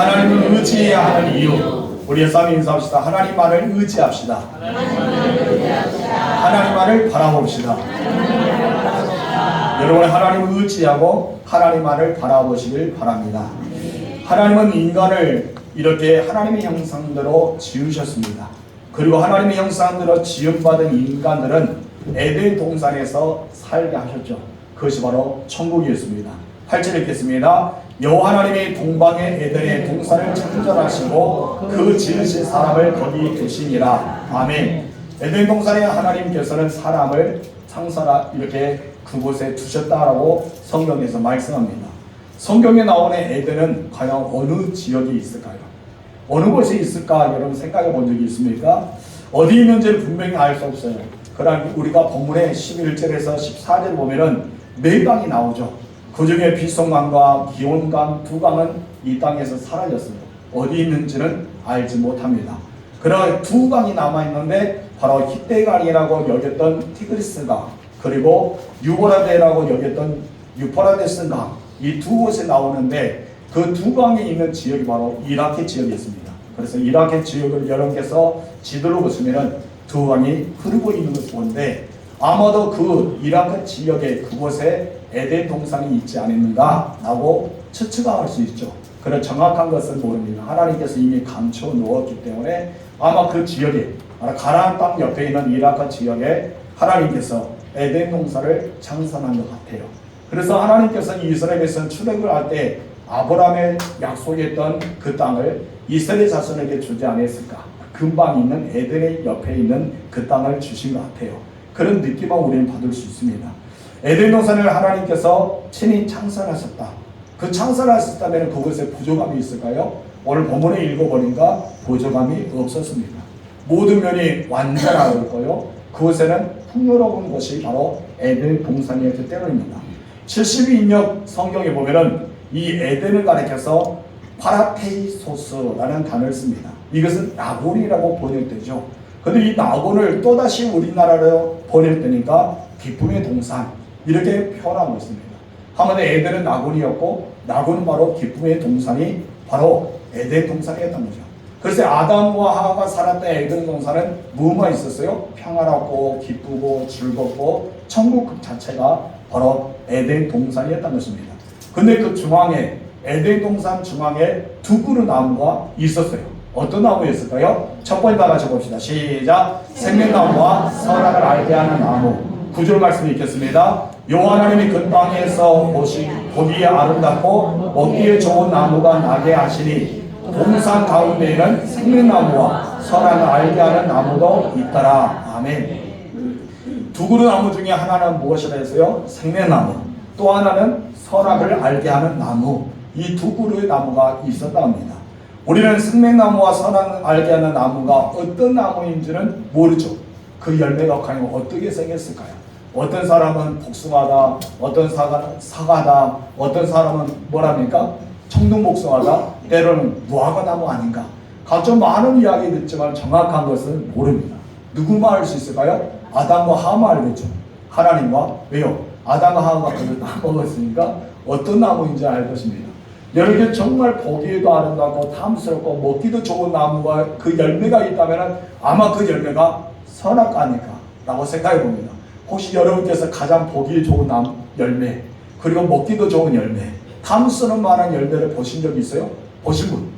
하나님을 의지해야 하는 이유. 우리 쌈 인사합시다. 하나님만을 의지합시다. 하나님만을 바라봅시다. 여러분, 하나님을 의지하고 하나님만을 바라보시길 바랍니다. 하나님은 인간을 이렇게 하나님의 형상대로 지으셨습니다. 그리고 하나님의 형상대로 지음받은 인간들은 에덴 동산에서 살게 하셨죠. 그것이 바로 천국이었습니다. 8절 읽겠습니다. 여호와 하나님이 동방의 에덴의 동산을 창조하시고 그 지으신 사람을 거기 두시니라. 아멘. 에덴 동산에 하나님께서는 사람을 창설하 이렇게 그곳에 두셨다라고 성경에서 말씀합니다. 성경에 나오는 에덴은 과연 어느 지역에 있을까요? 어느 곳에 있을까 여러분 생각해 본 적이 있습니까? 어디 있는지를 분명히 알 수 없어요. 그러나 우리가 본문의 11절에서 14절 보면은 네 강이 나오죠. 그 중에 비송강과 기온강 두 강은 이 땅에서 사라졌어요. 어디 있는지는 알지 못합니다. 그러나 두 강이 남아있는데 바로 히데강이라고 여겼던 티그리스강, 그리고 유보라데라고 여겼던 유프라데스강, 이 두 곳에 나오는데 그 두 강에 있는 지역이 바로 이라크 지역이었습니다. 그래서 이라크 지역을 여러분께서 지도로 보시면은 두 강이 흐르고 있는 것을 보는데 아마도 그 이라크 지역에 그곳에 에덴 동산이 있지 않았는가 라고 추측할 수 있죠. 그런 정확한 것은 모릅니다. 하나님께서 이미 감춰 놓았기 때문에 아마 그 지역에 가나안 땅 옆에 있는 이라크 지역에 하나님께서 에덴 동산을 창설한 것 같아요. 그래서 하나님께서 이스라엘 백성 출애굽을 할 때 아브라함의 약속했던 그 땅을 이스라엘 자손에게 주지 않았을까? 근방 있는 에덴의 옆에 있는 그 땅을 주신 것 같아요. 그런 느낌을 우리는 받을 수 있습니다. 에덴 동산을 하나님께서 친히 창설하셨다. 그 창설하셨다면 그것에 부족함이 있을까요? 오늘 본문에 읽어보니까 부족함이 없었습니다. 모든 면이 완전하였고요. 그곳에는 풍요로운 것이 바로 에덴 동산이었기 때문입니다. 72인역 성경에 보면은 이 에덴을 가리켜서 파라테이소스라는 단어를 씁니다. 이것은 나곤이라고 번역되죠. 그런데 이 나곤을 또다시 우리나라로 번역되니까 기쁨의 동산 이렇게 표현하고 있습니다. 한마디로 에덴은 나곤이었고 나곤은 바로 기쁨의 동산이 바로 에덴 동산이었던 거죠. 그래서 아담과 하와가 살았던 에덴 동산은 뭐만 있었어요? 평화롭고 기쁘고 즐겁고 천국 자체가 바로 에덴 동산이었던 것입니다. 근데 그 중앙에 에덴 동산 중앙에 두 그루 나무가 있었어요. 어떤 나무였을까요? 첫 번째 다 같이 봅시다. 시작. 생명나무와 선악을 알게 하는 나무. 9절 말씀 읽겠습니다. 여호와 하나님이 그 땅에서 보기에 아름답고 먹기에 좋은 나무가 나게 하시니 동산 가운데에는 생명나무와 선악을 알게 하는 나무도 있더라. 아멘. 두 그루 나무 중에 하나는 무엇이라 했어요? 생명나무. 또 하나는 선악을 알게 하는 나무. 이 두 그루의 나무가 있었다 합니다. 우리는 생명나무와 선악을 알게 하는 나무가 어떤 나무인지는 모르죠. 그 열매가 과연 어떻게 생겼을까요? 어떤 사람은 복숭아다, 어떤 사과다, 어떤 사람은 뭐랍니까? 청둥복숭아다, 때로는 무화과나무 아닌가. 각종 많은 이야기 듣지만 정확한 것은 모릅니다. 누구만 알 수 있을까요? 아담과 하와만 알겠죠. 하나님과 왜요? 아담과 하와가 그걸 다 먹었으니까 어떤 나무인지 알 것입니다. 여러분 정말 보기에도 아름답고 탐스럽고 먹기도 좋은 나무가 그 열매가 있다면 아마 그 열매가 선악과 아닐까라고 생각해 봅니다. 혹시 여러분께서 가장 보기 좋은 나무 열매 그리고 먹기도 좋은 열매 탐스러운 만한 열매를 보신 적 있어요? 보신 분?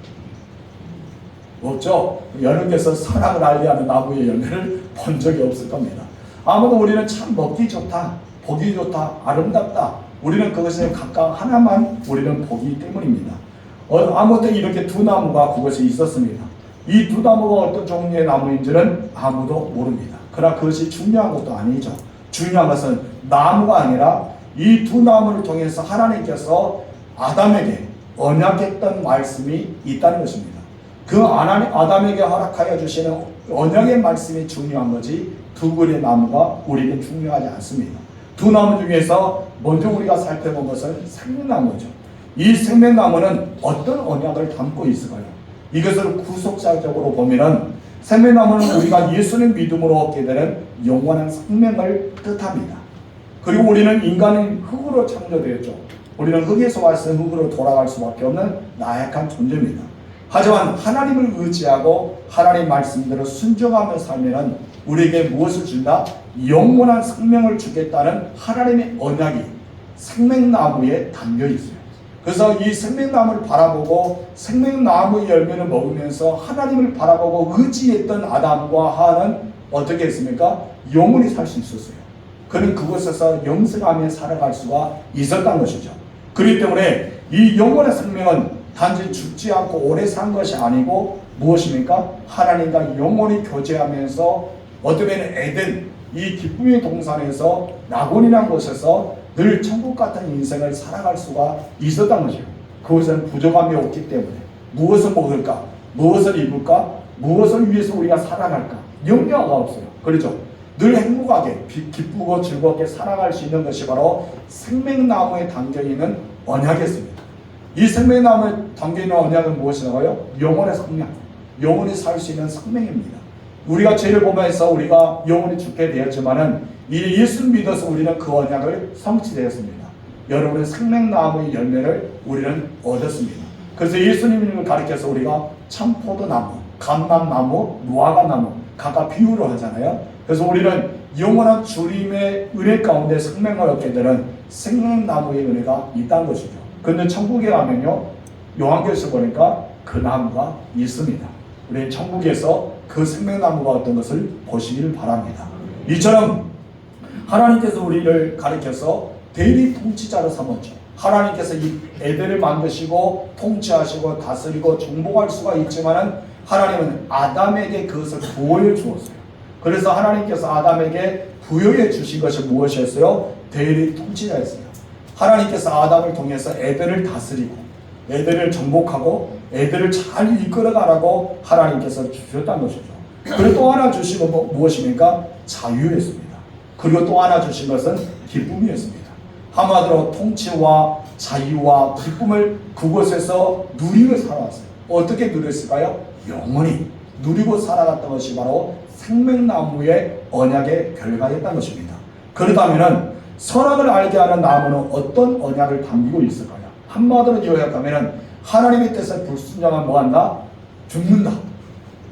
없죠? 여러분께서 선악을 알게 하는 나무의 열매를 본 적이 없을 겁니다. 아무도 우리는 참 먹기 좋다, 보기 좋다, 아름답다. 우리는 그것에 각각 하나만 우리는 보기 때문입니다. 아무튼 이렇게 두 나무가 그것에 있었습니다. 이 두 나무가 어떤 종류의 나무인지는 아무도 모릅니다. 그러나 그것이 중요한 것도 아니죠. 중요한 것은 나무가 아니라 이 두 나무를 통해서 하나님께서 아담에게 언약했던 말씀이 있다는 것입니다. 그 아담에게 허락하여 주시는 언약의 말씀이 중요한 거지 두 그루의 나무가 우리에게 중요하지 않습니다. 두 나무 중에서 먼저 우리가 살펴본 것은 생명나무죠. 이 생명나무는 어떤 언약을 담고 있을까요? 이것을 구속사적으로 보면은 생명나무는 우리가 예수님 믿음으로 얻게 되는 영원한 생명을 뜻합니다. 그리고 우리는 인간은 흙으로 창조되었죠. 우리는 흙에서 와서 흙으로 돌아갈 수밖에 없는 나약한 존재입니다. 하지만 하나님을 의지하고 하나님 말씀대로 순종하며 살면 우리에게 무엇을 준다? 영원한 생명을 주겠다는 하나님의 언약이 생명나무에 담겨 있어요. 그래서 이 생명나무를 바라보고 생명나무의 열매를 먹으면서 하나님을 바라보고 의지했던 아담과 하와는 어떻게 했습니까? 영원히 살 수 있었어요. 그는 그곳에서 영생하며 살아갈 수가 있었던 것이죠. 그렇기 때문에 이 영원한 생명은 단지 죽지 않고 오래 산 것이 아니고 무엇입니까? 하나님과 영원히 교제하면서 어떻게 보면 에덴, 이 기쁨의 동산에서 낙원이라는 곳에서 늘 천국 같은 인생을 살아갈 수가 있었던 것이에요. 그것은 부족함이 없기 때문에 무엇을 먹을까? 무엇을 입을까? 무엇을 위해서 우리가 살아갈까? 염려가 없어요. 그렇죠? 늘 행복하게 기쁘고 즐겁게 살아갈 수 있는 것이 바로 생명나무에 담겨있는 언약이었습니다. 이 생명나무에 담겨있는 언약은 무엇이라고요? 영원의 생명, 영원히 살 수 있는 생명입니다. 우리가 죄를 범해서 우리가 영원히 죽게 되었지만은 이 예수를 믿어서 우리는 그 언약을 성취되었습니다. 여러분의 생명나무의 열매를 우리는 얻었습니다. 그래서 예수님을 가리켜서 우리가 참포도나무, 감람나무, 무화과나무 각각 비유를 하잖아요. 그래서 우리는 영원한 주님의 은혜 가운데 생명을 얻게 되는 생명나무의 은혜가 있다는 것이죠. 그런데 천국에 가면요, 요한계시록 보니까 그 나무가 있습니다. 우리는 천국에서 그 생명나무가 어떤 것을 보시기를 바랍니다. 이처럼 하나님께서 우리를 가리켜서 대리 통치자로 삼았죠. 하나님께서 이 에덴을 만드시고 통치하시고 다스리고 정복할 수가 있지만은 하나님은 아담에게 그것을 부여해 주었어요. 그래서 하나님께서 아담에게 부여해 주신 것이 무엇이었어요? 대리 통치자였어요. 하나님께서 아담을 통해서 에덴을 다스리고 에덴을 정복하고 에덴을 잘 이끌어가라고 하나님께서 주셨다는 것이죠. 그리고 또 하나 주신 건 무엇입니까? 자유였습니다. 그리고 또 하나 주신 것은 기쁨이었습니다. 한마디로 통치와 자유와 기쁨을 그곳에서 누리고 살아왔어요. 어떻게 누렸을까요? 영원히 누리고 살아갔던 것이 바로 생명나무의 언약의 결과였던 것입니다. 그렇다면 선악을 알게 하는 나무는 어떤 언약을 담기고 있을까요? 한마디로 요약하면 하나님의 뜻에 불순종하면 뭐한다? 죽는다.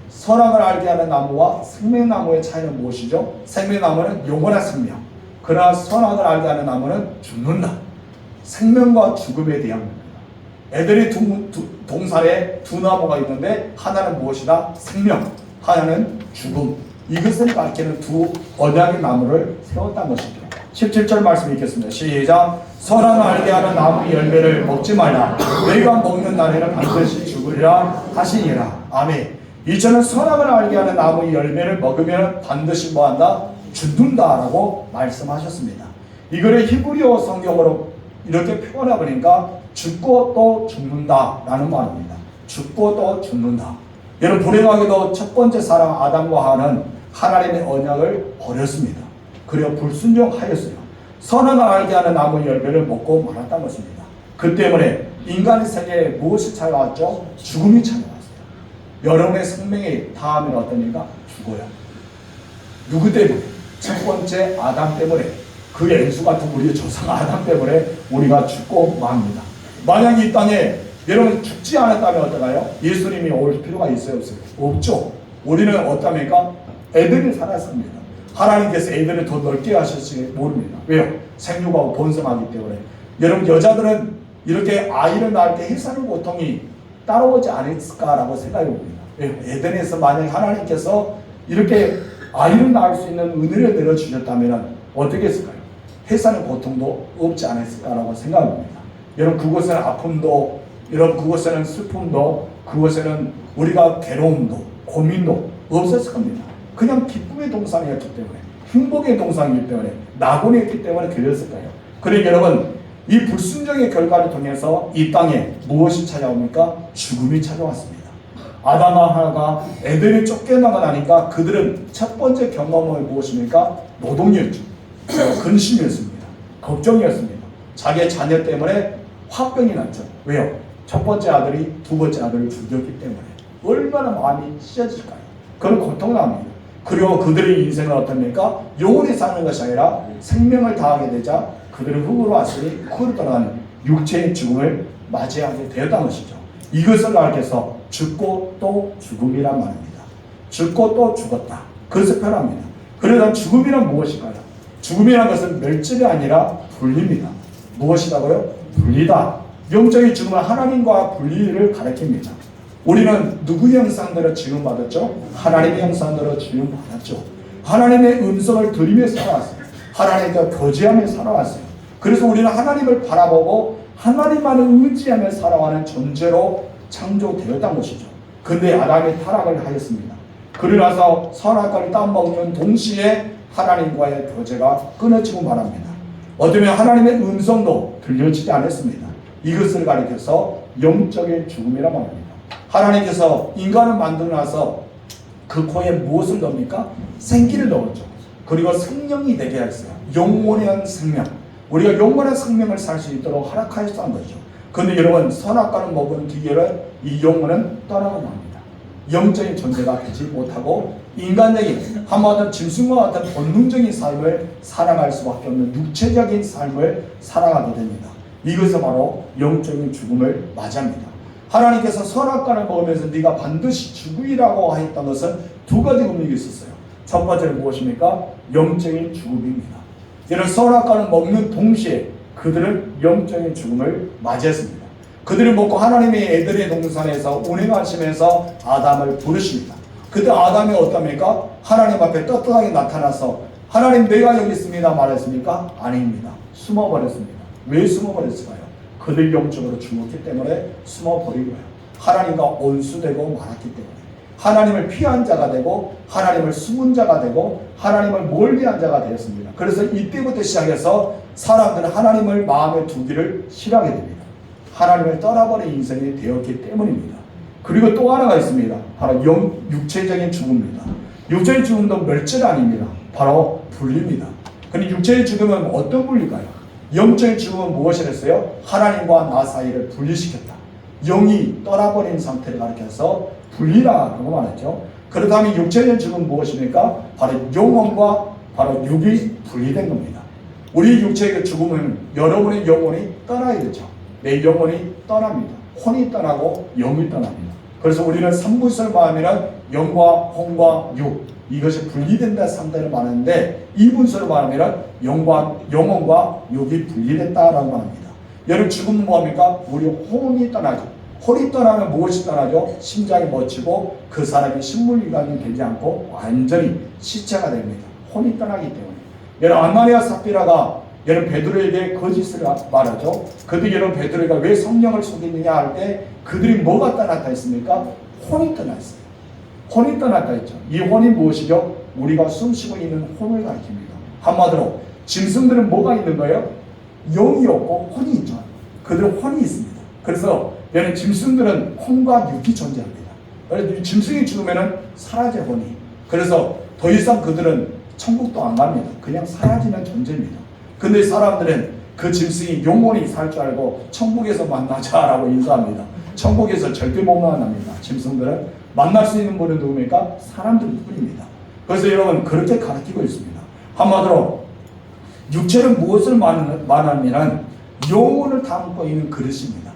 선악을 알게 하는 나무와 생명나무의 차이는 무엇이죠? 생명나무는 영원한 생명, 그러나 선악을 알게 하는 나무는 죽는다. 생명과 죽음에 대한 겁니다. 애들이 동산에 두 나무가 있는데 하나는 무엇이다? 생명, 하나는 죽음. 이것을 가리키는 두 언약의 나무를 세웠다는 것이죠. 17절 말씀 읽겠습니다. 시작. 선악을 알게 하는 나무 열매를 먹지 말라. 너희가 먹는 날에는 반드시 죽으리라 하시니라. 아멘. 이처럼 선악을 알게 하는 나무 열매를 먹으면 반드시 뭐한다? 죽는다라고 말씀하셨습니다. 이거를 히브리어 성경으로 이렇게 표현해 보니까 죽고 또 죽는다라는 말입니다. 죽고 또 죽는다. 여러분, 불행하게도 첫 번째 사랑 아담과 하와는 하나님의 언약을 버렸습니다. 그리고 불순종하였어요. 선악을 알게 하는 나무 열매를 먹고 말았다는 것입니다. 그 때문에 인간의 세계에 무엇이 찾아왔죠? 죽음이 찾아왔어요. 여러분의 생명이 다음에 어떠니까? 죽어요. 누구 때문에? 첫 번째 아담 때문에. 그 엔수 같은 우리의 조상 아담 때문에 우리가 죽고 맙니다. 만약에 이 땅에 여러분 죽지 않았다면 어떨까요? 예수님이 올 필요가 있어요, 없어요? 없죠. 우리는 어떻습니까? 에덴을 살았습니다. 하나님께서 에덴을 더 넓게 하실지 모릅니다. 왜요? 생육하고 번성하기 때문에. 여러분, 여자들은 이렇게 아이를 낳을 때 해산의 고통이 따라오지 않을까라고 생각해 봅니다. 왜요? 에덴에서 만약에 하나님께서 이렇게 아이를 낳을 수 있는 은혜를 내려주셨다면 어떻게 했을까요? 해산의 고통도 없지 않았을까라고 생각합니다. 여러분, 그곳에는 아픔도, 여러분 그곳에는 슬픔도, 그곳에는 우리가 괴로움도 고민도 없었을 겁니다. 그냥 기쁨의 동산이었기 때문에, 행복의 동산이기 때문에, 낙원이었기 때문에 그랬을 거예요. 그러니까 여러분, 이 불순종의 결과를 통해서 이 땅에 무엇이 찾아옵니까? 죽음이 찾아왔습니다. 아담과 하와가 에덴에 쫓겨나고 나니까 그들은 첫 번째 경험은 무엇입니까? 노동이었죠. 근심이었습니다. 걱정이었습니다. 자기의 자녀 때문에 화병이 났죠. 왜요? 첫 번째 아들이 두 번째 아들을 죽였기 때문에. 얼마나 마음이 찢어질까요? 그런 고통을 합니다. 그리고 그들의 인생은 어떻습니까? 영원히 사는 것이 아니라 생명을 다하게 되자 그들은 흙으로 왔으니 흙으로 떠나는 육체의 죽음을 맞이하게 되었다는 것이죠. 이것을 가리켜서 죽고 또 죽음이란 말입니다. 죽고 또 죽었다. 그것을 표현합니다. 그러나 죽음이란 무엇일까요? 죽음이란 것은 멸절이 아니라 분리입니다. 무엇이라고요? 분리다. 영적인 죽음은 하나님과 분리를 가리킵니다. 우리는 누구의 형상대로 지음받았죠? 하나님의 형상대로 지음받았죠. 하나님의 음성을 들으며 살아왔어요. 하나님과 교제하며 살아왔어요. 그래서 우리는 하나님을 바라보고 하나님만을 의지하며 살아가는 존재로 창조되었다는 것이죠. 근데 아담이 타락을 하였습니다. 그러나서 선악과를 따먹는 동시에 하나님과의 교제가 끊어지고 말합니다. 어쩌면 하나님의 음성도 들려지지 않았습니다. 이것을 가리켜서 영적인 죽음이라 말합니다. 하나님께서 인간을 만들어 나서 그 코에 무엇을 넣습니까? 생기를 넣었죠. 그리고 생명이 되게 했어요. 영원한 생명. 우리가 영원한 생명을 살 수 있도록 허락하였다는 거죠. 그런데 여러분, 선악과를 먹은 뒤에는 이 영혼은 떠나고 맙니다. 영적인 존재가 되지 못하고 인간적인 한마디로 짐승과 같은 본능적인 삶을 살아갈 수밖에 없는 육체적인 삶을 살아가게 됩니다. 이것이 바로 영적인 죽음을 맞이합니다. 하나님께서 선악과를 먹으면서 네가 반드시 죽으리라고 하였던 것은 두 가지 의미가 있었어요. 첫 번째는 무엇입니까? 영적인 죽음입니다. 이런 선악과를 먹는 동시에 그들은 영적인 죽음을 맞이했습니다. 그들이 먹고 하나님의 에덴의 동산에서 운행하시면서 아담을 부르십니다. 그때 아담이 어떻습니까? 하나님 앞에 떳떳하게 나타나서 하나님 내가 여기 있습니다 말했습니까? 아닙니다. 숨어버렸습니다. 왜 숨어버렸을까요? 그들 영적으로 죽었기 때문에 숨어버리고요. 하나님과 온수되고 말았기 때문에 하나님을 피한 자가 되고 하나님을 숨은 자가 되고 하나님을 멀리한 자가 되었습니다. 그래서 이때부터 시작해서 사람들은 하나님을 마음에 두기를 싫어하게 됩니다. 하나님을 떠나버린 인생이 되었기 때문입니다. 그리고 또 하나가 있습니다. 바로 육체적인 죽음입니다. 육체의 죽음도 멸절 아닙니다. 바로 분리입니다. 근데 육체의 죽음은 어떤 분리일까요? 영적인 죽음은 무엇을 했어요? 하나님과 나 사이를 분리시켰다. 영이 떠나버린 상태를 가리켜서 분리라고 말했죠. 그렇다면 육체적인 죽음은 무엇입니까? 바로 영혼과 바로 육이 분리된 겁니다. 우리 육체의 죽음은 여러분의 영혼이 떠나야 되죠. 내 영혼이 떠납니다. 혼이 떠나고 영이 떠납니다. 그래서 우리는 삼분설 마음이란 영과 혼과 육, 이것이 분리된다 상태를 말하는데 이분설 마음이란 영혼과 육이 분리됐다라고 말합니다. 여러분 죽음은 뭐합니까? 우리 혼이 떠나죠. 혼이 떠나면 무엇이 떠나죠? 심장이 멎히고 그 사람이 식물인간이 되지 않고 완전히 시체가 됩니다. 혼이 떠나기 때문에. 여러분 아나니아 삽비라가 여러분 베드로에게 거짓을 말하죠. 그때 여러분 베드로가 왜 성령을 속이느냐 할 때 그들이 뭐가 떠났다 했습니까? 혼이 떠났어요. 혼이 떠났다 했죠. 이 혼이 무엇이죠? 우리가 숨쉬고 있는 혼을 가리킵니다. 한마디로 짐승들은 뭐가 있는 거예요? 영이 없고 혼이 있죠. 그들은 혼이 있습니다. 그래서 여러분 짐승들은 혼과 육이 존재합니다. 그래서 짐승이 죽으면 사라져 혼이. 그래서 더 이상 그들은 천국도 안 갑니다. 그냥 사라지는 존재입니다. 근데 사람들은 그 짐승이 영원히 살 줄 알고 천국에서 만나자라고 인사합니다. 천국에서 절대 못 만납니다. 짐승들은 만날 수 있는 분은 누굽니까? 사람들뿐입니다. 그래서 여러분 그렇게 가르치고 있습니다. 한마디로 육체는 무엇을 말하냐면 영혼을 담고 있는 그릇입니다.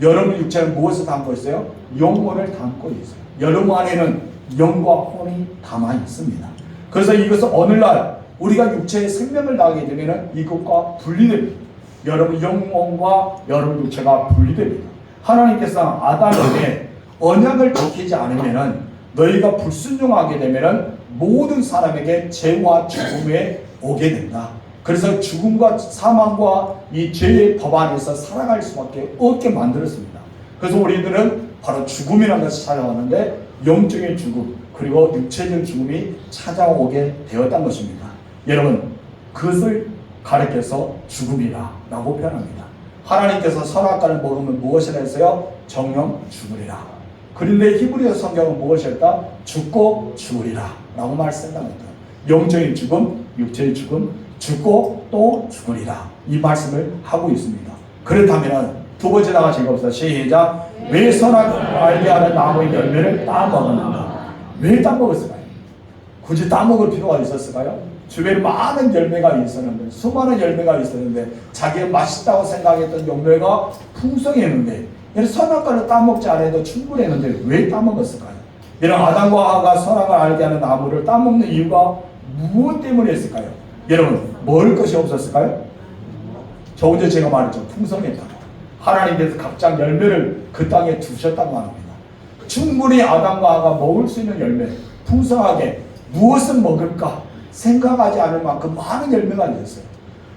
여러분 육체는 무엇을 담고 있어요? 영혼을 담고 있어요. 여러분 안에는 영과 혼이 담아 있습니다. 그래서 이것은 오늘날 우리가 육체의 생명을 나게 되면 이것과 분리됩니다. 여러분 영혼과 여러분 육체가 분리됩니다. 하나님께서 아담에게 언약을 지키지 않으면 너희가 불순종하게 되면 모든 사람에게 죄와 죽음에 오게 된다. 그래서 죽음과 사망과 이 죄의 법 안에서 살아갈 수밖에 없게 만들었습니다. 그래서 우리들은 바로 죽음이라는 것이 찾아왔는데 영적인 죽음 그리고 육체적인 죽음이 찾아오게 되었다는 것입니다. 여러분 그것을 가리켜서 죽음이라고 표현합니다. 하나님께서 선악과를 먹으면 무엇이라 했어요? 정령 죽으리라. 그런데 히브리어 성경은 무엇이었다? 죽고 죽으리라 라고 말씀합니다. 영적인 죽음, 육체의 죽음, 죽고 또 죽으리라 이 말씀을 하고 있습니다. 그렇다면 두 번째 나가 읽어봅시다. 시작. 왜 선악을 알게 하는 나무의 열매를 따먹었는가? 왜 따먹었을까요? 굳이 따먹을 필요가 있었을까요? 주변에 많은 열매가 있었는데, 수많은 열매가 있었는데 자기가 맛있다고 생각했던 열매가 풍성했는데, 선악과를 따먹지 않아도 충분했는데 왜 따먹었을까요? 이런 아담과 하와가 선악을 알게 하는 나무를 따먹는 이유가 무엇 때문이었을까요? 여러분, 먹을 것이 없었을까요? 저 언제 제가 말했죠. 풍성했다고. 하나님께서 각각 열매를 그 땅에 두셨다고 합니다. 충분히 아담과 하와가 먹을 수 있는 열매, 풍성하게 무엇을 먹을까 생각하지 않을 만큼 많은 열매가 있었어요.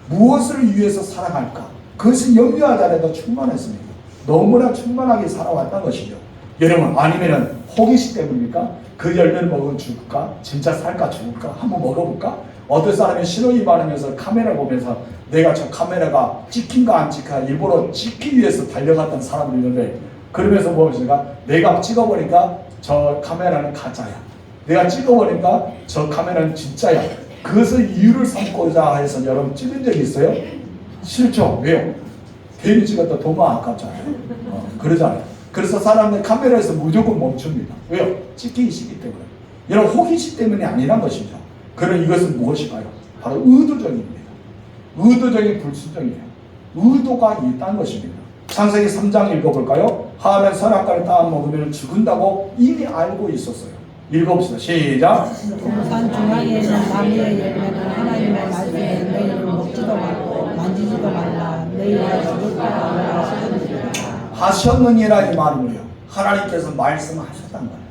무엇을 위해서 살아갈까? 그것을 염려하지 않아도 충만했습니다. 너무나 충만하게 살아왔다는 것이죠. 여러분, 아니면은 호기심 때문입니까? 그 열매를 먹으면 죽을까? 진짜 살까 죽을까? 한번 먹어볼까? 어떤 사람이 신호위 받으면서 카메라 보면서 내가 저 카메라가 찍힌가 안 찍힌가 일부러 찍기 위해서 달려갔던 사람도 있는데, 그러면서 뭐였을까? 내가 찍어보니까 저 카메라는 가짜야. 내가 찍어보니까 저 카메라는 진짜야. 그것을 이유를 삼고자 해서 여러분 찍은 적이 있어요? 싫죠? 왜요? 괜히 찍었다 돈 아깝잖아요. 그러잖아요. 그래서 사람들 카메라에서 무조건 멈춥니다. 왜요? 찍히기 싫기 때문에. 이런 호기심 때문이 아니란 것이죠. 그럼 이것은 무엇일까요? 바로 의도적입니다. 의도적인 불순종이에요. 의도가 있다는 것입니다. 창세기 3장 읽어볼까요? 하와는 선악과를 따먹으면 죽은다고 이미 알고 있었어요. 읽어봅시다. 시작. 산 중앙에 있는 나무의 열매는 하나님의 말씀에 너희는 먹지도 말고 만지지도 말라. 너희가 죽을까 하셨느니라 이 말이고요. 하나님께서 말씀하셨단 말이에요.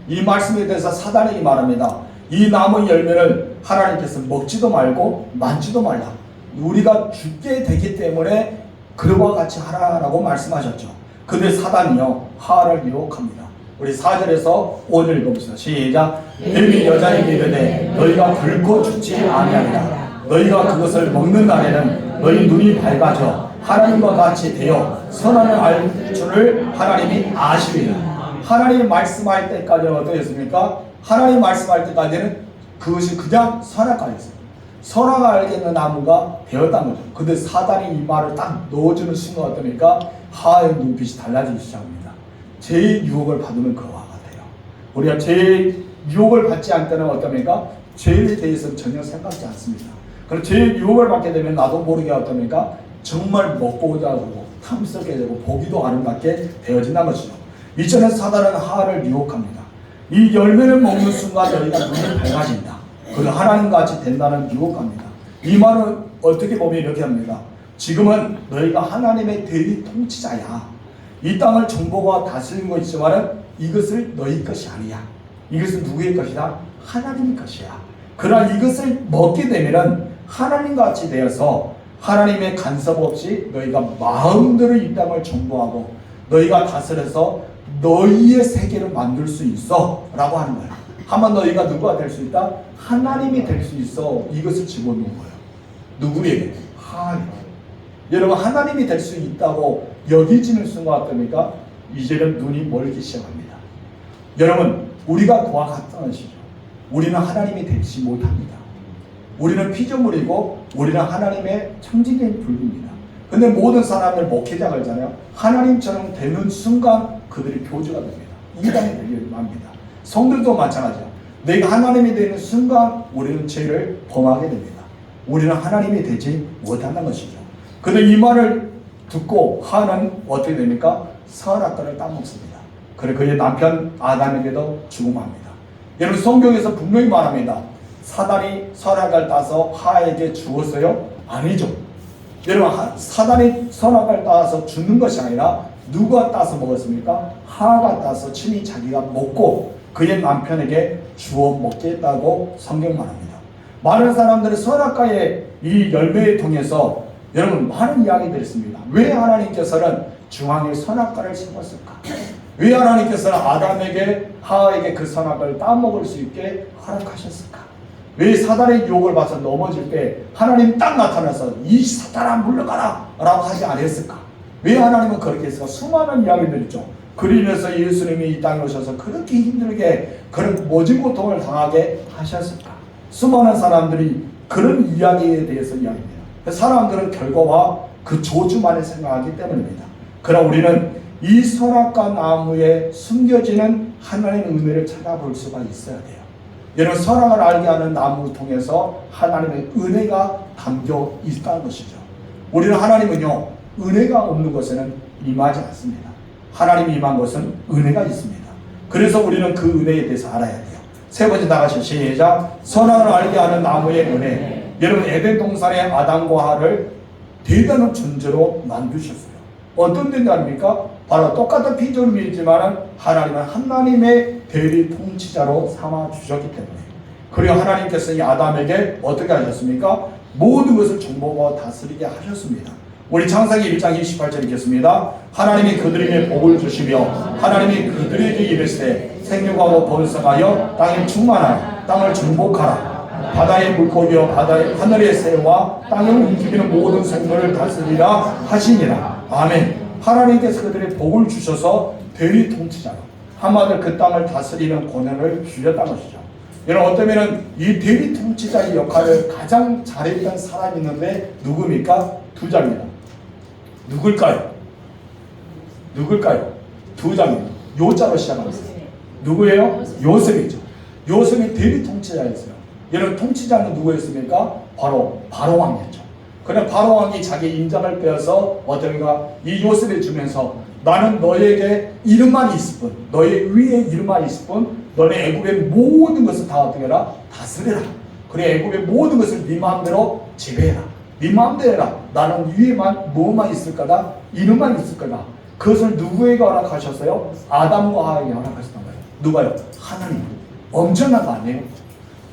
이 말씀에 대해서 사단에게 말합니다. 이 나무 열매를 하나님께서 먹지도 말고 만지도 말라. 우리가 죽게 되기 때문에 그와 같이 하라라고 말씀하셨죠. 근데 사단이요, 하와를 유혹합니다. 우리 4절에서 오늘 읽어봅시다. 시작. 뱀이 여자에게 이르되 너희가 결코 죽지 아니하리라. 너희가 그것을 먹는 날에는 너희 눈이 밝아져 하나님과 같이 되어 선악을 알 줄을 하나님이 아시리라. 하나님 말씀할 때까지는 어떠했습니까? 하나님 말씀할 때까지는 그것이 그냥 선악과였어요. 선악을 알겠는 나무가 되었다는 거죠. 근데 사단이 이 말을 딱 넣어주는 순간 어떠니까 하와의 눈빛이 달라지기 시작합니다. 죄의 유혹을 받으면 그와 같아요. 우리가 죄의 유혹을 받지 않을 때는 어떠니까 죄에 대해서는 전혀 생각지 않습니다. 그럼 죄의 유혹을 받게 되면 나도 모르게 어떠니까 정말 먹고자 하고 탐스럽게 되고 보기도 아름답게 되어진다는 것이죠. 이전에 사단은 하와를 유혹합니다. 이 열매를 먹는 순간 너희가 눈이 밝아진다. 그리고 하나님같이 된다는 유혹합니다. 이 말은 어떻게 보면 이렇게 합니다. 지금은 너희가 하나님의 대리 통치자야. 이 땅을 정복하고 다스리고 있지만 이것을 너희 것이 아니야. 이것은 누구의 것이다? 하나님의 것이야. 그러나 이것을 먹게 되면 하나님같이 되어서 하나님의 간섭 없이 너희가 마음대로 이 땅을 정복하고 너희가 다스려서 너희의 세계를 만들 수 있어 라고 하는 거예요. 한번 너희가 누구가 될 수 있다? 하나님이 될 수 있어. 이것을 집어넣은 거예요. 누구에게? 하나님. 여러분, 하나님이 될 수 있다고 여기지는 순간 어떻습니까? 이제는 눈이 멀기 시작합니다. 여러분, 우리가 그와 같다는 것이죠. 우리는 하나님이 되지 못합니다. 우리는 피조물이고 우리는 하나님의 청지기인 불입니다. 근데 모든 사람을 목회자가 있잖아요. 하나님처럼 되는 순간 그들이 교주가 됩니다. 인간이 되게 합니다. 성들도 마찬가지야. 내가 하나님이 되는 순간 우리는 죄를 범하게 됩니다. 우리는 하나님이 되지 못한다는 것이죠. 근데 이 말을 듣고 하와는 어떻게 됩니까? 선악과를 따먹습니다. 그래 그의 남편 아담에게도 죽음합니다. 여러분, 성경에서 분명히 말합니다. 사단이 선악과를 따서 하와에게 죽었어요? 아니죠. 여러분, 사단이 선악과를 따서 죽는 것이 아니라 누가 따서 먹었습니까? 하와가 따서 친히 자기가 먹고 그의 남편에게 주워 먹게 했다고 성경 말합니다. 많은 사람들은 선악과의 이 열매를 통해서 여러분 많은 이야기들이 있습니다. 왜 하나님께서는 중앙에 선악과를 심었을까? 왜 하나님께서는 아담에게 하와에게 그 선악과를 따먹을 수 있게 허락하셨을까? 왜 사단의 유혹을 받아서 넘어질 때 하나님 딱 나타나서 이 사단아 물러가라 라고 하지 않았을까? 왜 하나님은 그렇게 했을까? 수많은 이야기들 있죠. 그로 인해서 예수님이 이 땅에 오셔서 그렇게 힘들게 그런 모진 고통을 당하게 하셨을까? 수많은 사람들이 그런 이야기에 대해서 이야기합니다. 사람들은 결과와 그 조주만을 생각하기 때문입니다. 그러나 우리는 이 선악과 나무에 숨겨지는 하나님의 은혜를 찾아볼 수가 있어야 돼요. 여러분 선악을 알게 하는 나무를 통해서 하나님의 은혜가 담겨 있다는 것이죠. 우리는 하나님은요 은혜가 없는 것에는 임하지 않습니다. 하나님이 임한 것은 은혜가 있습니다. 그래서 우리는 그 은혜에 대해서 알아야 돼요. 세 번째 나가실 시작. 선악을 알게 하는 나무의 은혜. 여러분 에덴 동산의 아담과 하와를 대단한 존재로 만드셨어요. 어떤 존재입니까? 바로 똑같은 피조물이지만 하나님은 하나님의 대리 통치자로 삼아 주셨기 때문에, 그리고 하나님께서 이 아담에게 어떻게 하셨습니까? 모든 것을 정복하고 다스리게 하셨습니다. 우리 창세기 1장 28절 읽겠습니다. 하나님이 그들에게 복을 주시며 하나님이 그들에게 이르시되 생육하고 번성하여 땅에 충만하여 땅을 정복하라. 바다의 물고기와 바다의 하늘의 새와 땅에 움직이는 모든 생물을 다스리라 하시니라. 아멘. 하나님께서 그들의 복을 주셔서 대리 통치자로 한마디로 그 땅을 다스리는 권한을 주셨다는 것이죠. 여러분 어쩌면은 이 대리 통치자의 역할을 가장 잘했던 사람이 있는데 누굽니까? 두 자입니다. 누굴까요? 두 자입니다. 요자로 시작합니다. 누구예요? 요셉이죠. 요셉이 대리 통치자였어요. 여러분 통치자는 누구였습니까? 바로 바로왕이었죠. 그래 바로왕이 자기 인장을 빼어서 어떤가 이 요셉에 주면서 나는 너에게 이름만 있을 뿐, 너의 위에 이름만 있을 뿐, 너네 애굽의 모든 것을 다 어떻게 해라? 다스려라. 그래 애굽의 모든 것을 네 마음대로 지배해라. 네 마음대로 해라. 나는 위에만 뭐만 있을 거다? 이름만 있을 거다. 그것을 누구에게 허락하셨어요? 아담과 하와에게 허락하셨던 거예요. 누가요? 하나님. 엄청난 거 아니에요?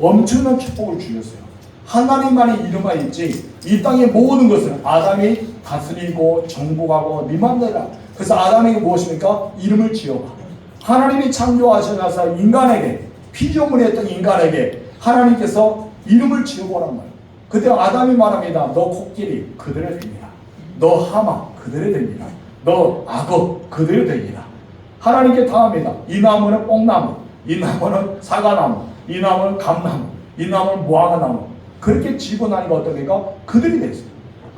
엄청난 축복을 주셨어요. 하나님만의 이름만 있지 이 땅의 모든 것을 아담이 다스리고 정복하고 네 맘대로 해라. 그래서 아담에게 무엇입니까? 이름을 지어봐. 하나님이 창조하셔서 인간에게 피조물이었던 인간에게 하나님께서 이름을 지어보란 말이에요. 그때 아담이 말합니다. 너 코끼리 그대로 됩니다. 너 하마 그대로 됩니다. 너 악어 그대로 됩니다. 하나님께 다합니다. 이 나무는 뽕나무, 이 나무는 사과나무, 이 나무는 감나무, 이 나무는 무화과나무. 그렇게 지고 나니까 어떻습니까? 그들이 됐어요.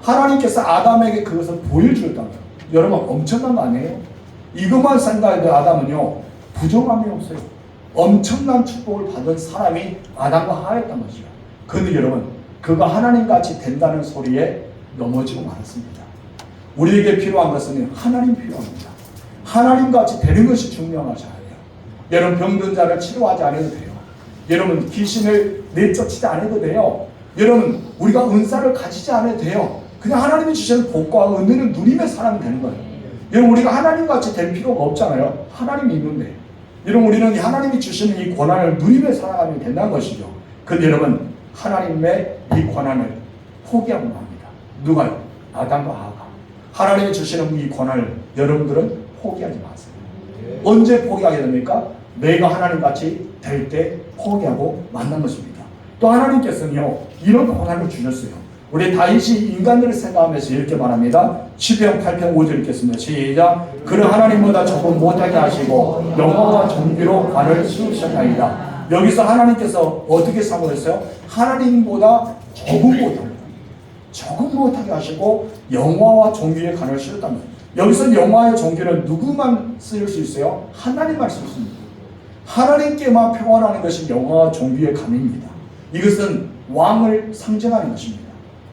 하나님께서 아담에게 그것을 보여주었다는 거예요. 여러분 엄청난 거 아니에요? 이것만 생각해도 아담은요 부정함이 없어요. 엄청난 축복을 받은 사람이 아담과 하와였던 것이죠. 그런데 여러분 그가 하나님같이 된다는 소리에 넘어지고 말았습니다. 우리에게 필요한 것은 하나님 필요합니다. 하나님같이 되는 것이 중요하지 않아요. 여러분 병든 자를 치료하지 않아도 돼요. 여러분 귀신을 내쫓지 않아도 돼요. 여러분 우리가 은사를 가지지 않아도 돼요. 그냥 하나님이 주시는 복과 은혜를 누리며 살아면 되는 거예요. 여러분 우리가 하나님같이 될 필요가 없잖아요. 하나님이 있는데. 여러분 우리는 하나님이 주시는 이 권한을 누리며 살아가면 된다는 것이죠. 근데 여러분 하나님의 이 권한을 포기하고 맙니다. 누가요? 아담과 하와가. 하나님이 주시는 이 권한을 여러분들은 포기하지 마세요. 언제 포기하게 됩니까? 내가 하나님같이 될 때 포기하고 만난 것입니다. 또 하나님께서는요 이런 권한을 주셨어요. 우리 다윗이 인간들을 생각하면서 이렇게 말합니다. 시편 8편 5절 읽겠습니다. 시작. 그는 하나님보다 조금 못하게 하시고 영화와 존귀로 관을 씌우셨나이다. 여기서 하나님께서 어떻게 사모했어요? 하나님보다 조금 못하게 하시고 영화와 존귀의 관을 씌웠답니다. 여기서 영화의 존귀는 누구만 쓸 수 있어요? 하나님만 쓸 수 있습니다. 하나님께만 평안하는 것이 영화와 존귀의 관입니다. 이것은 왕을 상징하는 것입니다.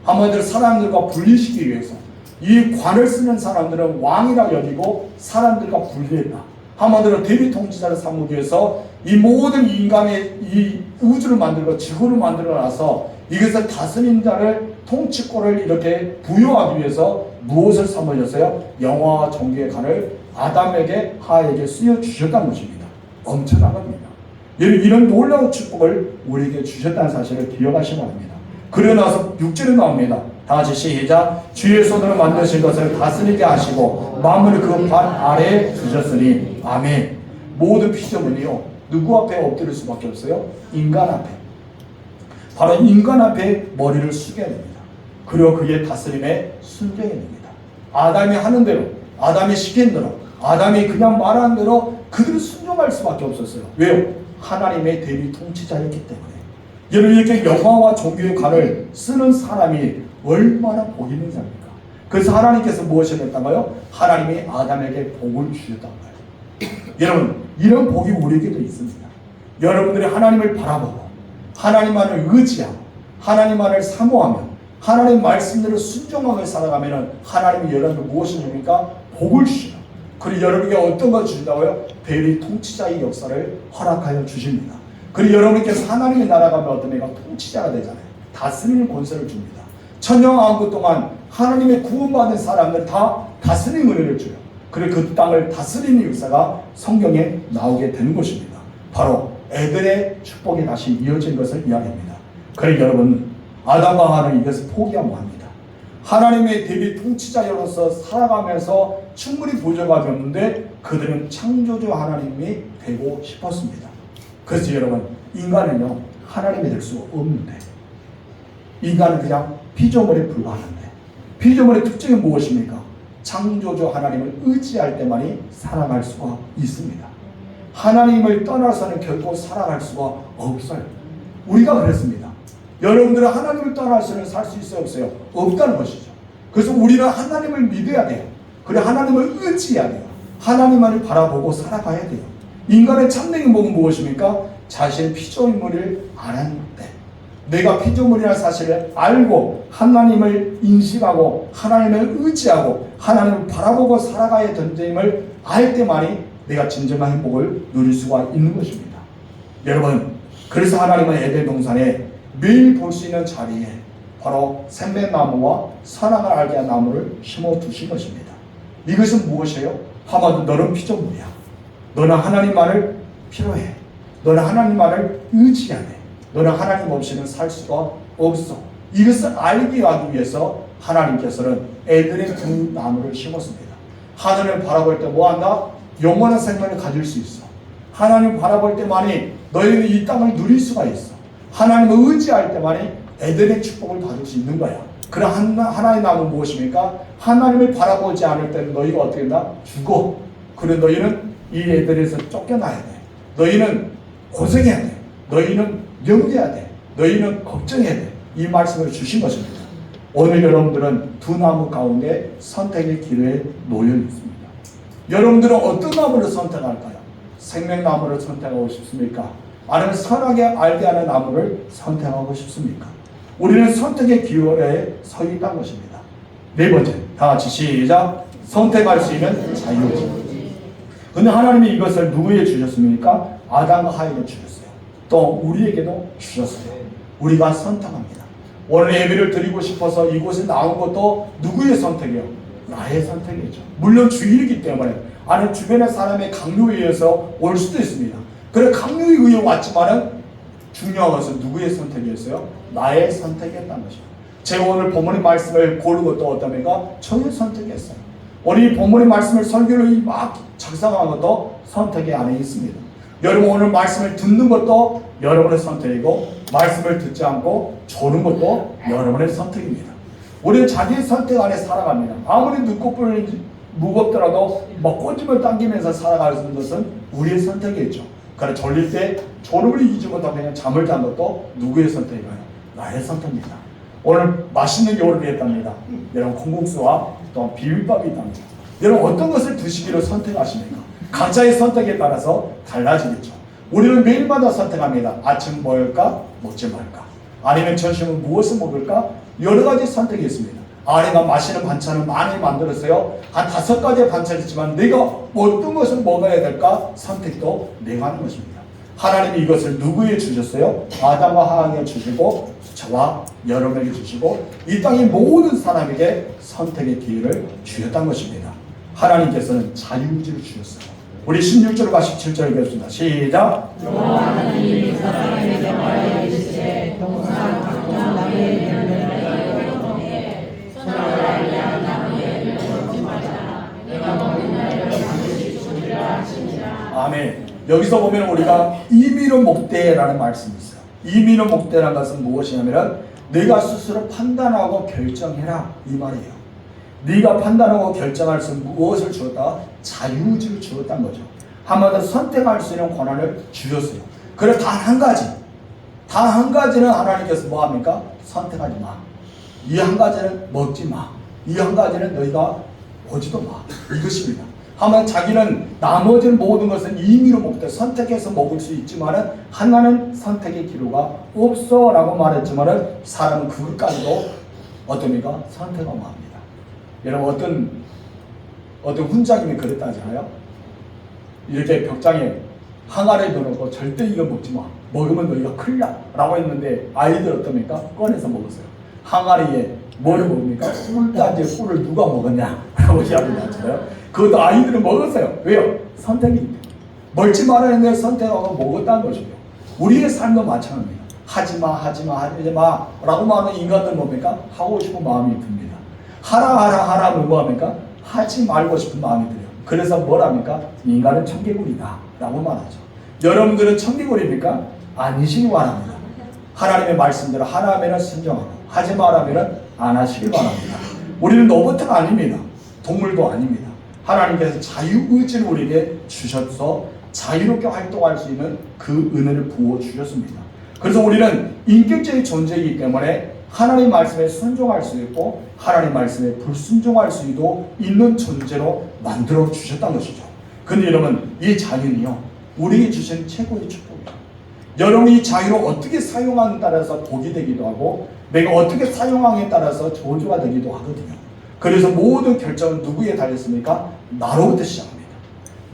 한마디로 사람들과 분리시키기 위해서 이 관을 쓰는 사람들은 왕이라 여기고 사람들과 분리했다. 한마디로 대리 통치자를 삼기 위해서 이 모든 인간의 이 우주를 만들고 지구를 만들어 놔서 이것을 다스린 자를 통치권을 이렇게 부여하기 위해서 무엇을 삼으셨어요? 영화와 존귀의 관을 아담에게 하와에게 쓰여 주셨다는 것입니다. 엄청난 겁니다. 이런 놀라운 축복을 우리에게 주셨다는 사실을 기억하시기 바랍니다. 그러고 나서 6절에 나옵니다. 다 같이 시작. 주의 손으로 만드신 것을 다스리게 하시고 만물을 그 발 아래에 두셨으니 아멘. 모든 피조물이요 누구 앞에 엎드릴 수밖에 없어요? 인간 앞에. 바로 인간 앞에 머리를 숙여야 됩니다. 그리고 그의 다스림에 순종해야 됩니다. 아담이 하는 대로, 아담이 시킨 대로, 아담이 그냥 말하는 대로 그들을 순종할 수밖에 없었어요. 왜요? 하나님의 대리 통치자였기 때문에. 여러분 이렇게 영화와 존귀의 관을 쓰는 사람이 얼마나 복 있는 자입니까? 그래서 하나님께서 무엇을 했던가요? 하나님이 아담에게 복을 주셨단 말이에요. 여러분 이런 복이 우리에게도 있습니다. 여러분들이 하나님을 바라보고 하나님만을 의지하고 하나님만을 사모하며 하나님 말씀대로 순종하며 살아가면 하나님이 여러분들 무엇을 줍니까? 복을 주시고 그리고 여러분에게 어떤 걸 주신다고요? 대리 통치자의 역사를 허락하여 주십니다. 그리고 여러분께서 하나님의 나라가 어떤 애가 통치자가 되잖아요. 다스리는 권세를 줍니다. 천년왕국 동안 하나님의 구원받은 사람들 다 다스리는 은혜를 줘요. 그리고 그 땅을 다스리는 역사가 성경에 나오게 되는 것입니다. 바로 에덴의 축복이 다시 이어진 것을 이야기합니다. 그리고 여러분 아담과 하와는 이것을 포기하고 합니다. 하나님의 대비 통치자로서 살아가면서 충분히 부족함이 없는데 그들은 창조주 하나님이 되고 싶었습니다. 그래서 여러분 인간은요 하나님이 될 수 없는데 인간은 그냥 피조물에 불과하는데 피조물의 특징이 무엇입니까? 창조주 하나님을 의지할 때만이 살아갈 수가 있습니다. 하나님을 떠나서는 결코 살아갈 수가 없어요. 우리가 그랬습니다. 여러분들은 하나님을 떠나서는 살 수 있어요 없어요? 없다는 것이죠. 그래서 우리는 하나님을 믿어야 돼요. 그리고 하나님을 의지해야 돼요. 하나님만을 바라보고 살아가야 돼요. 인간의 참된 복은 무엇입니까? 자신의 피조물을 아는 때 내가 피조물이라는 사실을 알고 하나님을 인식하고 하나님을 의지하고 하나님을 바라보고 살아가야 된다임을 알 때만이 내가 진정한 행복을 누릴 수가 있는 것입니다. 여러분 그래서 하나님은 에덴 동산에 매일 볼 수 있는 자리에 바로 생명나무와 선악을 알게 한 나무를 심어 두신 것입니다. 이것은 무엇이에요? 한마디로 너는 피조물이야. 너는 하나님만을 필요해. 너는 하나님만을 의지해야 돼. 너는 하나님 없이는 살 수가 없어. 이것을 알게 하기 위해서 하나님께서는 에덴의 두 나무를 심었습니다. 하늘을 바라볼 때 뭐한다? 영원한 생명을 가질 수 있어. 하나님을 바라볼 때만이 너희는 이 땅을 누릴 수가 있어. 하나님을 의지할 때만이 에덴의 축복을 받을 수 있는 거야. 그래 하나의 나무는 무엇입니까? 하나님을 바라보지 않을 때는 너희가 어떻게 된다? 죽어. 그래 너희는 이 에덴에서 쫓겨나야 돼. 너희는 고생해야 돼. 너희는 염려해야 돼. 너희는 걱정해야 돼. 이 말씀을 주신 것입니다. 오늘 여러분들은 두 나무 가운데 선택의 길에 놓여 있습니다. 여러분들은 어떤 나무를 선택할까요? 생명나무를 선택하고 싶습니까? 아니면 선하게 알게 하는 나무를 선택하고 싶습니까? 우리는 선택의 기회에 서 있다는 것입니다. 네 번째, 다 같이 시작. 선택할 수 있는 자유지. 근데 하나님이 이것을 누구에게 주셨습니까? 아담과 하와에게 주셨어요. 또 우리에게도 주셨어요. 우리가 선택합니다. 오늘 예배를 드리고 싶어서 이곳에 나온 것도 누구의 선택이요? 나의 선택이죠. 물론 주일이기 때문에 아니 주변의 사람의 강요에 의해서 올 수도 있습니다. 그래 강요에 의해 왔지만은 중요한 것은 누구의 선택이었어요? 나의 선택이었다는 것이죠. 제가 오늘 본문의 말씀을 고른 것도 어떻습니까? 저의 선택이었어요. 오늘 이 본문의 말씀을 설교를 막 작성한 것도 선택의 안에 있습니다. 여러분 오늘 말씀을 듣는 것도 여러분의 선택이고 말씀을 듣지 않고 조는 것도 여러분의 선택입니다. 우리는 자기의 선택 안에 살아갑니다. 아무리 눈꺼풀이 무겁더라도 꼬집을 당기면서 살아가는 것은 우리의 선택이죠. 그래 졸릴 때 졸음을 이기지 못하고 그냥 잠을 잔 것도 누구의 선택인가요? 나의 선택입니다. 오늘 맛있는 요리를 했답니다. 여러분 콩국수와 또 비빔밥이 있답니다. 여러분 어떤 것을 드시기로 선택하십니까? 각자의 선택에 따라서 달라지겠죠. 우리는 매일마다 선택합니다. 아침 뭐 할까? 먹지 말까? 아니면 점심은 무엇을 먹을까? 여러 가지 선택이 있습니다. 아내가 맛있는 반찬을 많이 만들었어요. 한 5가지의 반찬이 있지만 내가 어떤 것을 먹어야 될까? 선택도 내가 하는 것입니다. 하나님이 이것을 누구에게 주셨어요? 아담과 하와에게 주시고 저와 여러분에게 주시고 이 땅의 모든 사람에게 선택의 기회를 주셨다는 것입니다. 하나님께서는 자유의지를 주셨어요. 우리 16절과 17절 읽겠습니다. 시작. 하나님이 사람에게 말하여 이르시되 동산 각종 나무의 열매를 통해 선악을 알게 하는 나무의 열매를 먹지 말라. 내가 먹는 날을 반드시 죽으리라 하시니라. 아멘. 여기서 보면 우리가 임의로 먹되라는 말씀이 있어요. 임의로 먹되라는 것은 무엇이냐면 내가 스스로 판단하고 결정해라 이 말이에요. 네가 판단하고 결정할 수 있는 무엇을 주었다? 자유의지를 주었다는 거죠. 한마디로 선택할 수 있는 권한을 주셨어요. 그래 단 한 가지. 단 한 가지는 하나님께서 뭐합니까? 선택하지 마. 이 한 가지는 먹지 마. 이 한 가지는 너희가 보지도 마. 이것입니다. 하면 자기는 나머지 모든 것은 임의로 먹되 선택해서 먹을 수 있지만은 하나는 선택의 기로가 없어라고 말했지만은 사람은 그것까지도 어떻습니까? 선택하면 합니다. 여러분 어떤 훈장님이 그랬다잖아요. 이렇게 벽장에 항아리에 넣어놓고 절대 이거 먹지 마. 먹으면 너희가 큰일 나. 라고 했는데 아이들 어떻습니까? 꺼내서 먹었어요. 항아리에 뭐를 먹습니까? 꿀단지 꿀을 누가 먹었냐? 라고 이야기를 하잖아요. 그것도 아이들은 먹었어요. 왜요? 선택이 있대. 먹지 말아야 했는데 선택하고 먹었다는 것이죠. 우리의 삶도 마찬가지입니다. 하지마 라고 말하는 인간들 뭡니까? 하고 싶은 마음이 듭니다. 하라 뭐합니까? 하지 말고 싶은 마음이 들어요. 그래서 뭐랍니까? 인간은 청개구리다 라고 말하죠. 여러분들은 청개구리입니까? 아니시기 바랍니다. 하나님의 말씀대로 하라면 순종하고 하지 말라면 안 하시길 바랍니다. 우리는 로봇가 아닙니다. 동물도 아닙니다. 하나님께서 자유의지를 우리에게 주셔서 자유롭게 활동할 수 있는 그 은혜를 부어주셨습니다. 그래서 우리는 인격적인 존재이기 때문에 하나님 말씀에 순종할 수 있고 하나님 말씀에 불순종할 수도 있는 존재로 만들어 주셨다는 것이죠. 근데 여러분 이 자유는요 우리에게 주신 최고의 축복입니다. 여러분이 이 자유를 어떻게 사용하느냐에 따라서 복이 되기도 하고 내가 어떻게 사용하느냐에 따라서 저주가 되기도 하거든요. 그래서 모든 결정은 누구에 달렸습니까? 나로부터 시작합니다.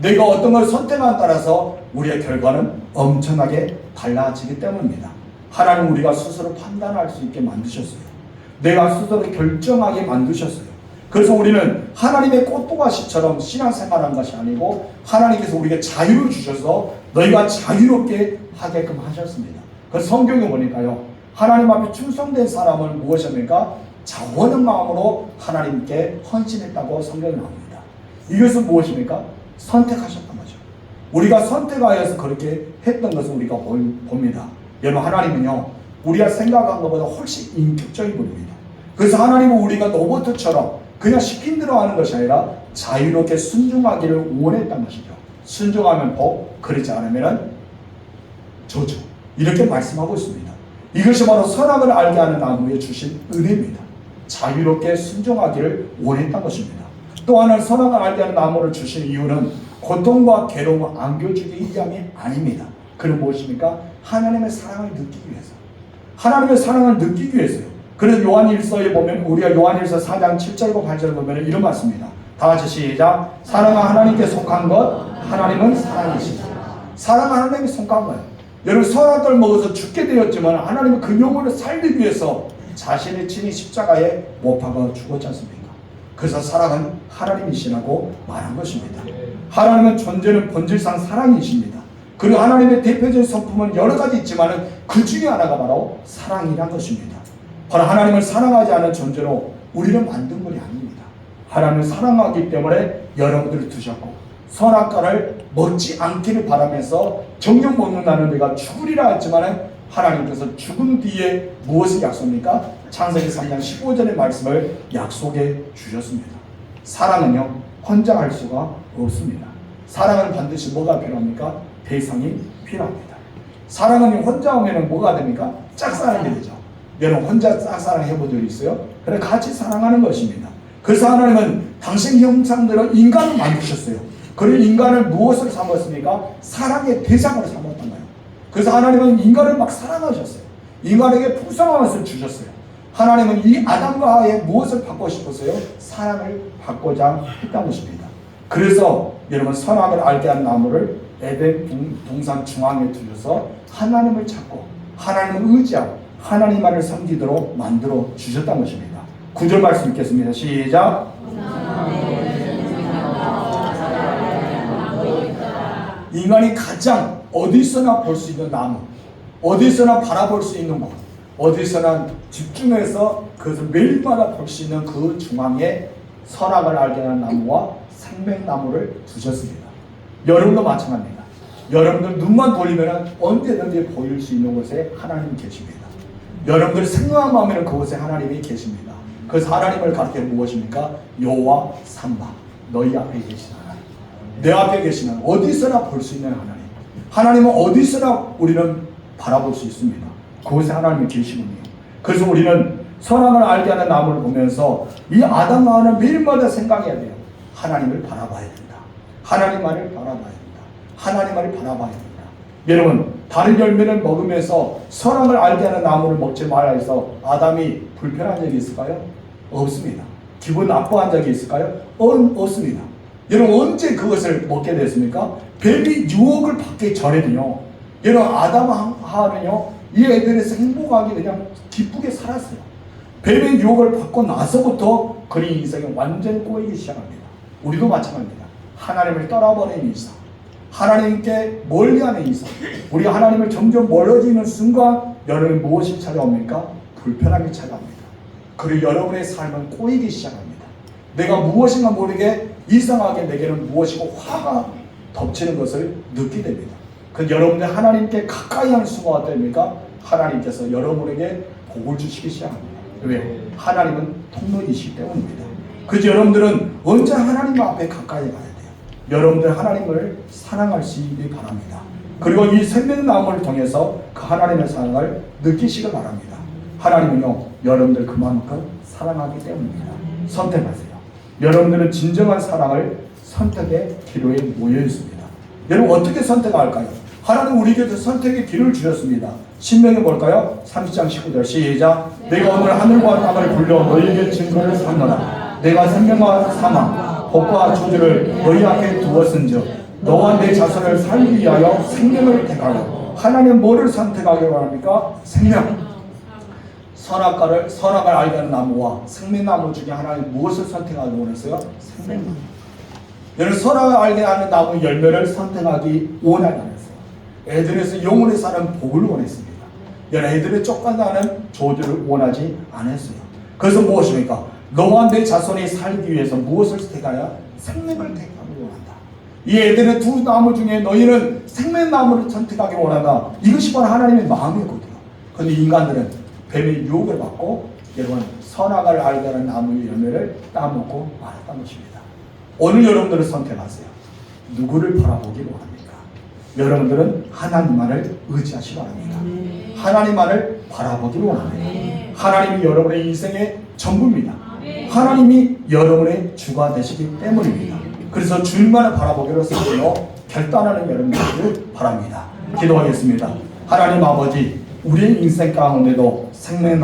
내가 어떤 걸 선택하느냐에 따라서 우리의 결과는 엄청나게 달라지기 때문입니다. 하나님 우리가 스스로 판단할 수 있게 만드셨어요. 내가 스스로 결정하게 만드셨어요. 그래서 우리는 하나님의 꽃도가시처럼 신앙생활한 것이 아니고 하나님께서 우리에게 자유를 주셔서 너희가 자유롭게 하게끔 하셨습니다. 그래서 성경에 보니까요. 하나님 앞에 충성된 사람은 무엇입니까? 자원한 마음으로 하나님께 헌신했다고 성경에 나옵니다. 이것은 무엇입니까? 선택하셨던 거죠. 우리가 선택하여서 그렇게 했던 것을 우리가 봅니다. 여러분 하나님은요. 우리가 생각한 것보다 훨씬 인격적인 분입니다. 그래서 하나님은 우리가 로봇처럼 그냥 시킨 대로 하는 것이 아니라 자유롭게 순종하기를 원했다는 것이죠. 순종하면 복, 그렇지 않으면 저주. 이렇게 말씀하고 있습니다. 이것이 바로 선악을 알게 하는 나무에 주신 은혜입니다. 자유롭게 순종하기를 원했다는 것입니다. 또 하나는 선악을 알게 하는 나무를 주신 이유는 고통과 괴로움을 안겨주기 위함이 아닙니다. 그건 무엇입니까? 하나님의 사랑을 느끼기 위해서. 하나님의 사랑을 느끼기 위해서요. 그래서 요한일서에 보면 우리가 요한일서 4장 7절과 8절을 보면 이런 말씀입니다. 다 같이 시작. 사랑은 하나님께 속한 것 하나님은 사랑이시다. 사랑은 하나님께 속한 거예요. 여러분 선악을 먹어서 죽게 되었지만 하나님은 그 영혼을 살리기 위해서 자신의 친히 십자가에 못 박아 죽었지 않습니까? 그래서 사랑은 하나님이시라고 말한 것입니다. 하나님은 존재는 본질상 사랑이십니다. 그리고 하나님의 대표적인 성품은 여러 가지 있지만 그 중에 하나가 바로 사랑이란 것입니다. 바로 하나님을 사랑하지 않은 존재로 우리를 만든 분이 아닙니다. 하나님을 사랑하기 때문에 여러분들을 두셨고 선악과를 먹지 않기를 바라면서 정녕 먹는다는 내가 죽으리라 했지만 하나님께서 죽은 뒤에 무엇을 약속합니까? 창세기 3장 15절의 말씀을 약속해 주셨습니다. 사랑은요 혼자 할 수가 없습니다. 사랑은 반드시 뭐가 필요합니까? 대상이 필요합니다. 사랑은 혼자 하면 뭐가 됩니까? 짝사랑이 되죠. 여러분 혼자 짝사랑 해본 적 있어요? 그래 같이 사랑하는 것입니다. 그래서 하나님은 당신 형상대로 인간을 만드셨어요. 그런 인간을 무엇을 삼았습니까? 사랑의 대상으로 삼았던 거예요. 그래서 하나님은 인간을 막 사랑하셨어요. 인간에게 풍성한 것을 주셨어요. 하나님은 이 아담과 하와에 무엇을 받고 싶었어요? 사랑을 받고자 했던 것입니다. 그래서 여러분 선악을 알게 한 나무를 에덴 동산 중앙에 두셔서 하나님을 찾고 하나님을 의지하고 하나님만을 섬기도록 만들어 주셨다는 것입니다. 9절 말씀 읽겠습니다. 시작. 인간이 가장 어디서나 볼 수 있는 나무, 어디서나 바라볼 수 있는 곳, 어디서나 집중해서 그것을 매일마다 볼 수 있는 그 중앙에 선악을 알게 하는 나무와 생명나무를 두셨습니다. 여러분도 마찬가지입니다. 여러분들 눈만 돌리면 언제든지 보일 수 있는 곳에 하나님이 계십니다. 여러분들이 생각한 마음에는 그곳에 하나님이 계십니다. 그래서 하나님을 가르쳐 무엇입니까? 여호와 삼바, 너희 앞에 계신 하나님, 내 앞에 계신 하나님, 어디서나 볼 수 있는 하나님. 하나님은 어디서나 우리는 바라볼 수 있습니다. 그곳에 하나님이 계시군요. 그래서 우리는 선악을 알게 하는 나무를 보면서 이 아담과 하와는 매일마다 생각해야 돼요. 하나님을 바라봐야 된다. 하나님만을 바라봐야 합니다. 하나님만을 바라봐야 합니다. 여러분, 다른 열매를 먹으면서 선악을 알게 하는 나무를 먹지 말라 해서 아담이 불편한 적이 있을까요? 없습니다. 기분 나빠한 적이 있을까요? 없습니다. 여러분, 언제 그것을 먹게 됐습니까? 뱀이 유혹을 받기 전에는요, 여러분, 아담하는요, 이 애들에서 행복하게 그냥 기쁘게 살았어요. 뱀의 유혹을 받고 나서부터 그의 인생이 완전히 꼬이기 시작합니다. 우리도 마찬가지입니다. 하나님을 떠나버리는 이상, 하나님께 멀리하는 이상, 우리 하나님을 점점 멀어지는 순간 여러분이 무엇이 찾아옵니까? 불편함이 찾아옵니다. 그리고 여러분의 삶은 꼬이기 시작합니다. 내가 무엇인가 모르게 이상하게 내게는 무엇이고 화가 덮치는 것을 느끼게 됩니다. 그 여러분들 하나님께 가까이 하는 순간이 됩니까? 하나님께서 여러분에게 복을 주시기 시작합니다. 왜? 하나님은 통로이시기 때문입니다. 그래서 여러분들은 언제 하나님 앞에 가까이 가야 돼요. 여러분들 하나님을 사랑하시기 바랍니다. 그리고 이 생명나무를 통해서 그 하나님의 사랑을 느끼시기 바랍니다. 하나님은요, 여러분들 그만큼 사랑하기 때문입니다. 선택하세요. 여러분들은 진정한 사랑을 선택의 기로에 모여 있습니다. 여러분, 어떻게 선택할까요? 하나님 우리에게 선택의 길을 주셨습니다. 신명에 볼까요? 30장 19절 시작. 내가 오늘 하늘과 땅을 불러 너희에게 증거를 삼노라. 내가 생명과 사망, 복과 저주를 너희 앞에 두었은즉 너와 내 자손을 살기 위하여 생명을 택하고. 하나님 뭐를 선택하기로 합니까? 생명. 선악을 알게 하는 나무와 생명나무 중에 하나님 무엇을 선택하기 원했어요? 생명. 여러분, 선악을 알게 하는 나무 열매를 선택하기 원하지 않았어요. 애들에서 영원히 사는 복을 원했습니다. 여러분, 애들의 쫓겨나는 저주를 원하지 않았어요. 그래서 무엇입니까? 너와 내 자손이 살기 위해서 무엇을 택하여? 생명을 택하기 원한다. 이 애들의 두 나무 중에 너희는 생명나무를 선택하기 원한다. 이것이 바로 하나님의 마음이거든요. 그런데 인간들은 뱀의 유혹을 받고 여러분 선악을 알게 하는 나무의 열매를 따먹고 말았다는 것입니다. 오늘 여러분들은 선택하세요. 누구를 바라보기를 원합니까? 여러분들은 하나님만을 의지하시기 바랍니다. 하나님만을 바라보기를 원합니다. 하나님이 여러분의 인생의 전부입니다. 하나님이 여러분의 주가 되시기 때문입니다. 그래서 주님만을 바라보기로 스스로 결단하는 여러분들을 바랍니다. 기도하겠습니다. 하나님 아버지, 우리의 인생 가운데도 생명